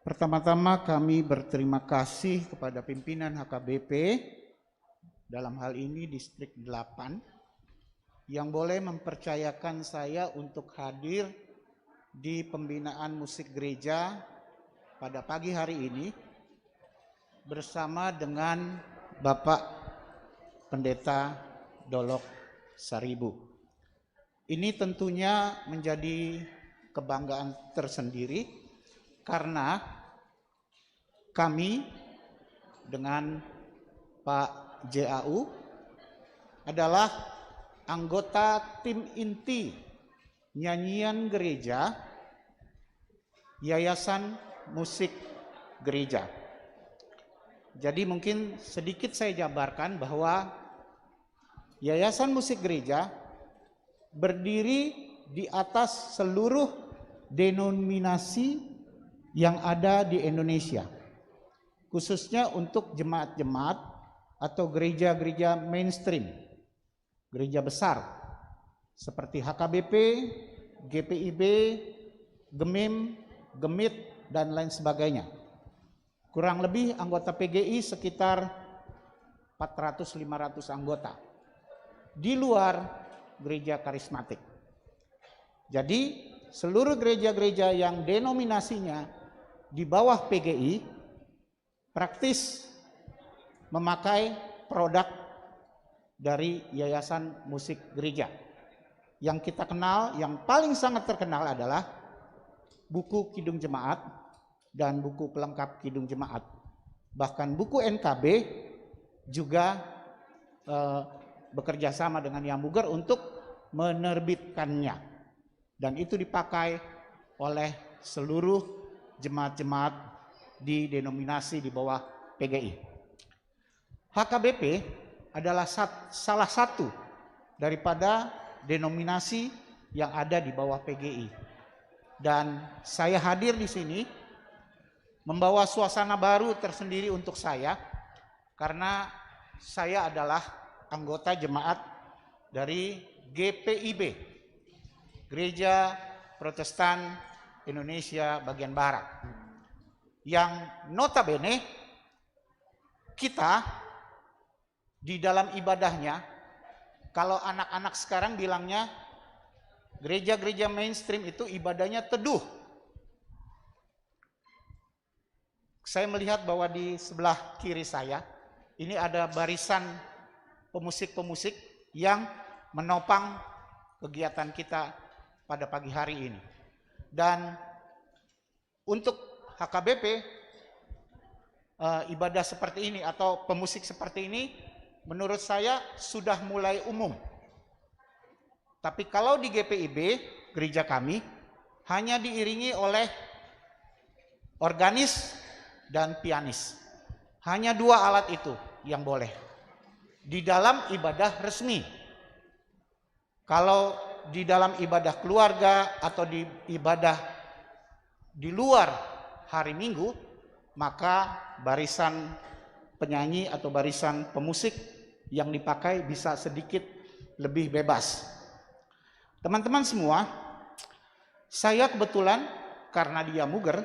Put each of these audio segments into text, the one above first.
Pertama-tama kami berterima kasih kepada pimpinan HKBP, dalam hal ini Distrik 8, yang boleh mempercayakan saya untuk hadir di pembinaan musik gereja pada pagi hari ini bersama dengan Bapak Pendeta Dolok Saribu. Ini tentunya menjadi kebanggaan tersendiri karena kami dengan Pak JAU adalah anggota tim inti nyanyian gereja Yayasan Musik Gereja. Jadi mungkin sedikit saya jabarkan bahwa Yayasan Musik Gereja berdiri di atas seluruh denominasi yang ada di Indonesia, khususnya untuk jemaat-jemaat atau gereja-gereja mainstream, gereja besar seperti HKBP, GPIB, GEMIM, GEMIT, dan lain sebagainya. Kurang lebih anggota PGI sekitar 400-500 anggota di luar gereja karismatik. Jadi seluruh gereja-gereja yang denominasinya di bawah PGI praktis memakai produk dari Yayasan Musik Gereja. Yang kita kenal, yang paling sangat terkenal adalah buku Kidung Jemaat dan buku pelengkap Kidung Jemaat. Bahkan buku NKB juga bekerja sama dengan Yamuger untuk menerbitkannya. Dan itu dipakai oleh seluruh jemaat-jemaat di denominasi di bawah PGI. HKBP adalah salah satu daripada denominasi yang ada di bawah PGI. Dan saya hadir di sini membawa suasana baru tersendiri untuk saya karena saya adalah anggota jemaat dari GPIB, Gereja Protestan Indonesia bagian Barat, yang notabene kita di dalam ibadahnya, kalau anak-anak sekarang bilangnya gereja-gereja mainstream itu ibadahnya teduh. Saya melihat bahwa di sebelah kiri saya ini ada barisan pemusik-pemusik yang menopang kegiatan kita pada pagi hari ini. Dan untuk HKBP ibadah seperti ini atau pemusik seperti ini menurut saya sudah mulai umum. Tapi kalau di GPIB, gereja kami, hanya diiringi oleh organis dan pianis. Hanya dua alat itu yang boleh di dalam ibadah resmi. Kalau di dalam ibadah keluarga atau di ibadah di luar hari Minggu, maka barisan penyanyi atau barisan pemusik yang dipakai bisa sedikit lebih bebas. Teman-teman semua, saya kebetulan karena dia Yamuger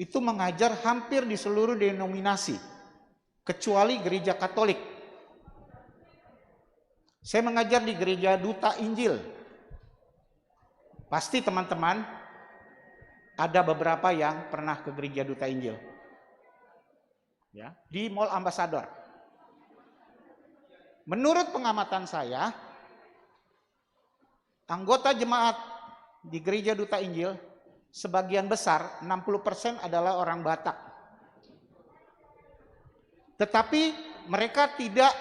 itu mengajar hampir di seluruh denominasi kecuali gereja Katolik. Saya mengajar di gereja Duta Injil. Pasti teman-teman ada beberapa yang pernah ke gereja Duta Injil, ya, di Mall Ambassador. Menurut pengamatan saya, anggota jemaat di gereja Duta Injil sebagian besar 60% adalah orang Batak. Tetapi mereka tidak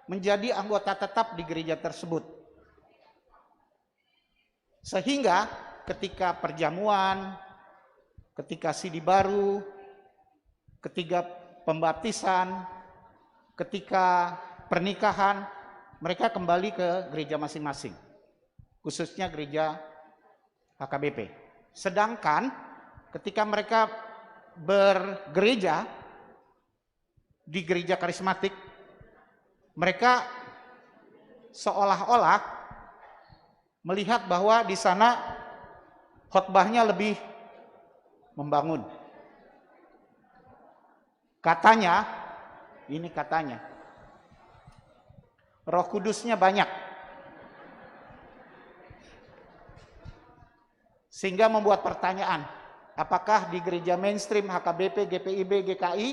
menjadi anggota tetap di gereja tersebut. Sehingga ketika perjamuan, ketika sidi baru, ketika pembaptisan, ketika pernikahan, mereka kembali ke gereja masing-masing, khususnya gereja HKBP. Sedangkan ketika mereka bergereja di gereja karismatik, mereka seolah-olah melihat bahwa di sana khotbahnya lebih membangun, Katanya, ini katanya, Roh Kudusnya banyak. Sehingga membuat pertanyaan, apakah di gereja mainstream HKBP, GPIB, GKI,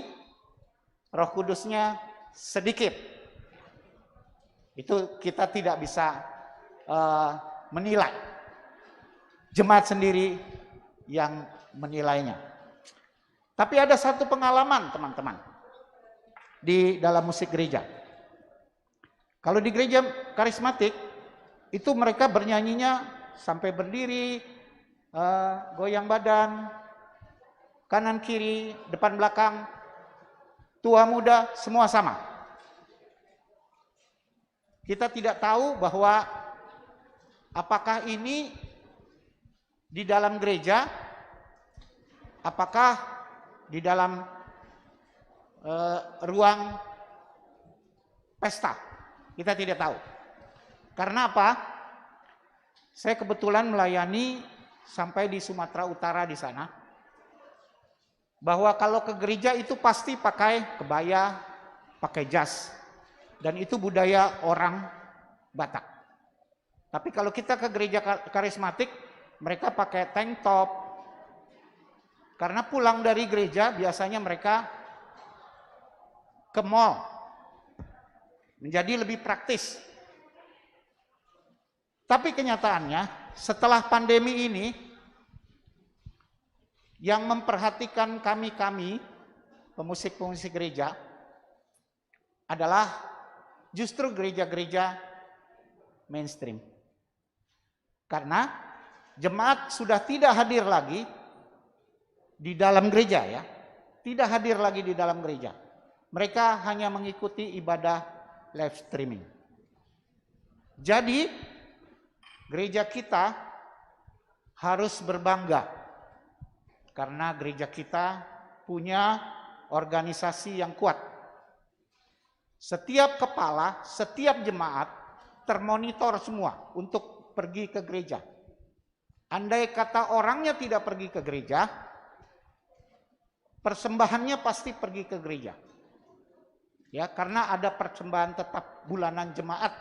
Roh Kudusnya sedikit? Itu kita tidak bisa menilai. Jemaat sendiri yang menilainya. Tapi ada satu pengalaman teman-teman di dalam musik gereja. Kalau di gereja karismatik itu mereka bernyanyinya sampai berdiri, goyang badan, kanan kiri, depan belakang, tua muda semua sama. Kita tidak tahu bahwa apakah ini di dalam gereja, apakah di dalam ruang pesta. Kita tidak tahu. Karena apa? Saya kebetulan melayani sampai di Sumatera Utara di sana. Bahwa kalau ke gereja itu pasti pakai kebaya, pakai jas. Dan itu budaya orang Batak. Tapi kalau kita ke gereja karismatik, mereka pakai tank top. Karena pulang dari gereja biasanya mereka ke mall. Menjadi lebih praktis. Tapi kenyataannya setelah pandemi ini, yang memperhatikan kami pemusik-pemusik gereja adalah justru gereja-gereja mainstream. Karena jemaat sudah tidak hadir lagi di dalam gereja ya. Tidak hadir lagi di dalam gereja. Mereka hanya mengikuti ibadah live streaming. Jadi gereja kita harus berbangga karena gereja kita punya organisasi yang kuat. Setiap kepala, setiap jemaat termonitor semua untuk pergi ke gereja. Andai kata orangnya tidak pergi ke gereja, persembahannya pasti pergi ke gereja. Ya, karena ada persembahan tetap bulanan jemaat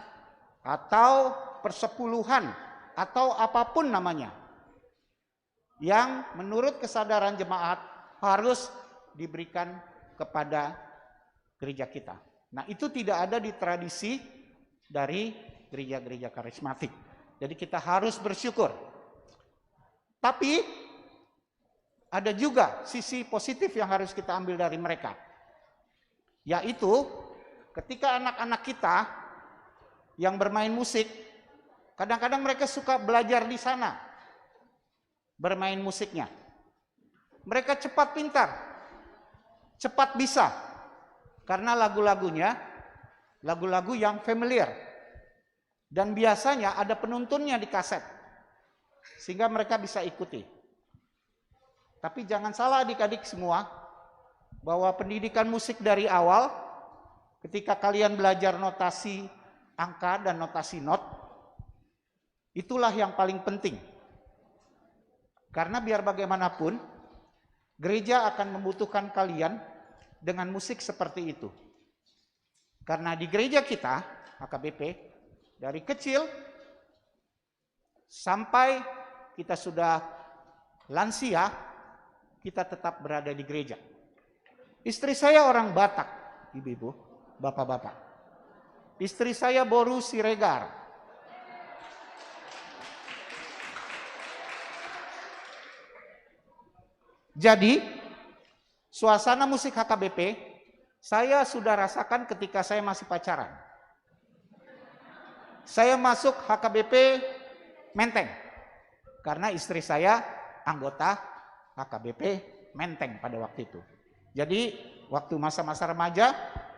atau persepuluhan atau apapun namanya. Yang menurut kesadaran jemaat harus diberikan kepada gereja kita. Nah, itu tidak ada di tradisi dari gereja-gereja karismatik. Jadi kita harus bersyukur. Tapi ada juga sisi positif yang harus kita ambil dari mereka. Yaitu ketika anak-anak kita yang bermain musik, kadang-kadang mereka suka belajar di sana bermain musiknya. Mereka cepat pintar, cepat bisa, karena lagu-lagunya lagu-lagu yang familiar. Dan biasanya ada penuntunnya di kaset, sehingga mereka bisa ikuti. Tapi jangan salah adik-adik semua, bahwa pendidikan musik dari awal, ketika kalian belajar notasi angka dan notasi not, itulah yang paling penting. Karena biar bagaimanapun, gereja akan membutuhkan kalian dengan musik seperti itu. Karena di gereja kita, HKBP, dari kecil sampai kita sudah lansia, kita tetap berada di gereja. Istri saya orang Batak, ibu-ibu, bapak-bapak. Istri saya Boru Siregar. Jadi, suasana musik HKBP, saya sudah rasakan ketika saya masih pacaran. Saya masuk HKBP Menteng, karena istri saya anggota HKBP Menteng pada waktu itu. Jadi waktu masa-masa remaja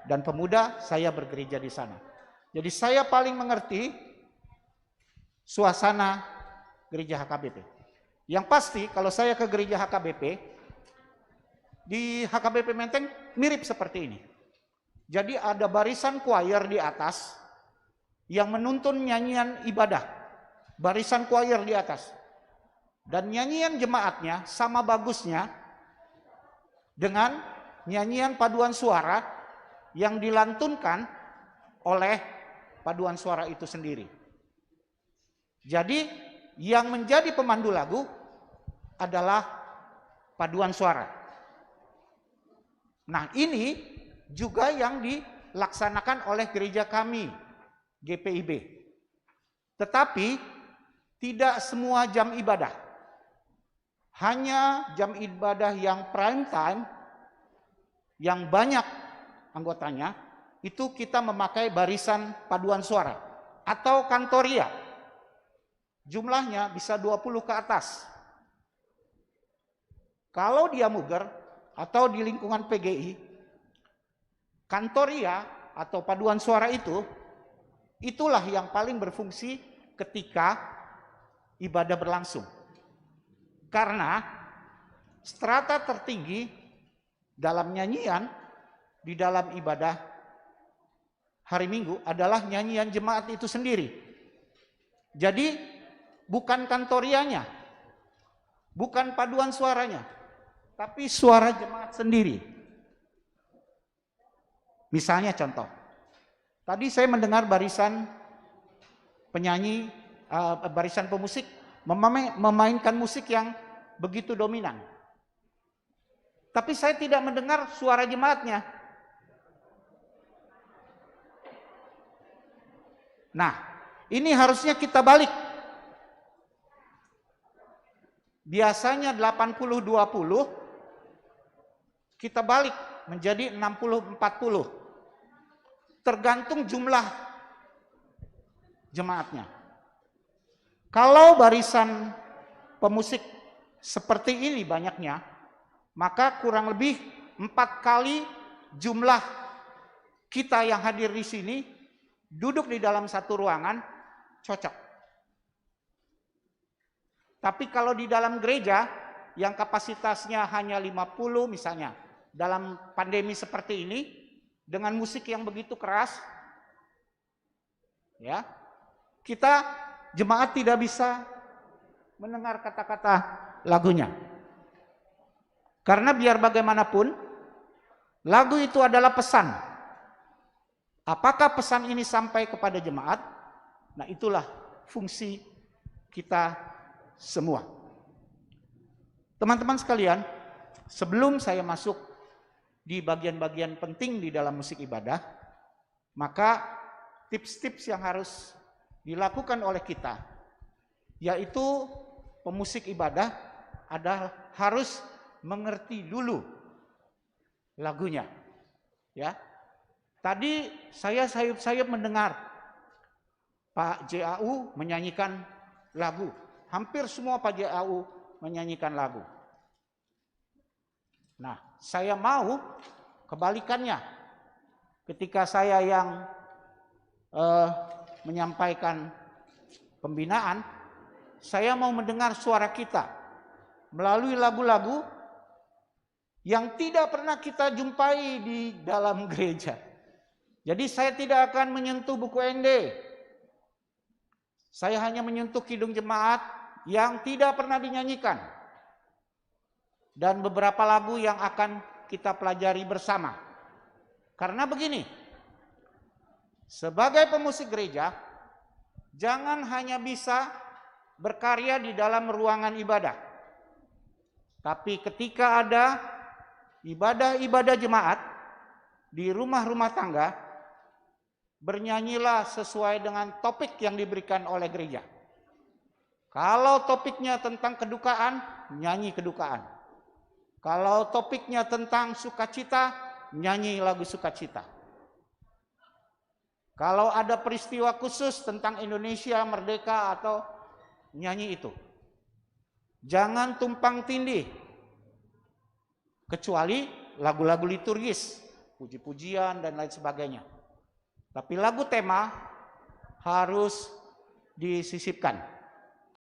dan pemuda saya bergereja di sana. Jadi saya paling mengerti suasana gereja HKBP. Yang pasti kalau saya ke gereja HKBP, di HKBP Menteng mirip seperti ini. Jadi ada barisan choir di atas yang menuntun nyanyian ibadah. Barisan choir di atas. Dan nyanyian jemaatnya sama bagusnya dengan nyanyian paduan suara yang dilantunkan oleh paduan suara itu sendiri. Jadi yang menjadi pemandu lagu adalah paduan suara. Nah, ini juga yang dilaksanakan oleh gereja kami, GPIB. Tetapi tidak semua jam ibadah. Hanya jam ibadah yang prime time, yang banyak anggotanya, itu kita memakai barisan paduan suara atau kantoria. Jumlahnya bisa 20 ke atas. Kalau dia muger atau di lingkungan PGI, kantoria atau paduan suara itulah yang paling berfungsi ketika ibadah berlangsung. Karena strata tertinggi dalam nyanyian di dalam ibadah hari Minggu adalah nyanyian jemaat itu sendiri. Jadi bukan kantorianya, bukan paduan suaranya, tapi suara jemaat sendiri. Misalnya contoh, tadi saya mendengar barisan penyanyi, barisan pemusik memainkan musik yang begitu dominan. Tapi saya tidak mendengar suara jemaatnya. Nah, ini harusnya kita balik. Biasanya 80-20, kita balik menjadi 60-40. Tergantung jumlah jemaatnya. Kalau barisan pemusik seperti ini banyaknya, maka kurang lebih 4 kali jumlah kita yang hadir di sini duduk di dalam satu ruangan cocok. Tapi kalau di dalam gereja yang kapasitasnya hanya 50 misalnya, dalam pandemi seperti ini dengan musik yang begitu keras, ya, kita jemaat tidak bisa mendengar kata-kata lagunya. Karena biar bagaimanapun lagu itu adalah pesan. Apakah pesan ini sampai kepada jemaat? Nah, itulah fungsi kita semua. Teman-teman sekalian, sebelum saya masuk di bagian-bagian penting di dalam musik ibadah, maka tips-tips yang harus dilakukan oleh kita, yaitu pemusik ibadah adalah harus mengerti dulu lagunya. Ya, tadi saya sayup-sayup mendengar Pak JAU menyanyikan lagu. Hampir semua Pak JAU menyanyikan lagu. Nah, saya mau kebalikannya. Ketika saya yang menyampaikan pembinaan, saya mau mendengar suara kita melalui lagu-lagu yang tidak pernah kita jumpai di dalam gereja. Jadi saya tidak akan menyentuh buku ND. Saya hanya menyentuh kidung jemaat yang tidak pernah dinyanyikan. Dan beberapa lagu yang akan kita pelajari bersama. Karena begini, sebagai pemusik gereja, jangan hanya bisa berkarya di dalam ruangan ibadah. Tapi ketika ada ibadah-ibadah jemaat di rumah-rumah tangga, bernyanyilah sesuai dengan topik yang diberikan oleh gereja. Kalau topiknya tentang kedukaan, nyanyi kedukaan. Kalau topiknya tentang sukacita, nyanyi lagu sukacita. Kalau ada peristiwa khusus tentang Indonesia merdeka atau nyanyi itu. Jangan tumpang tindih. Kecuali lagu-lagu liturgis, puji-pujian dan lain sebagainya. Tapi lagu tema harus disisipkan.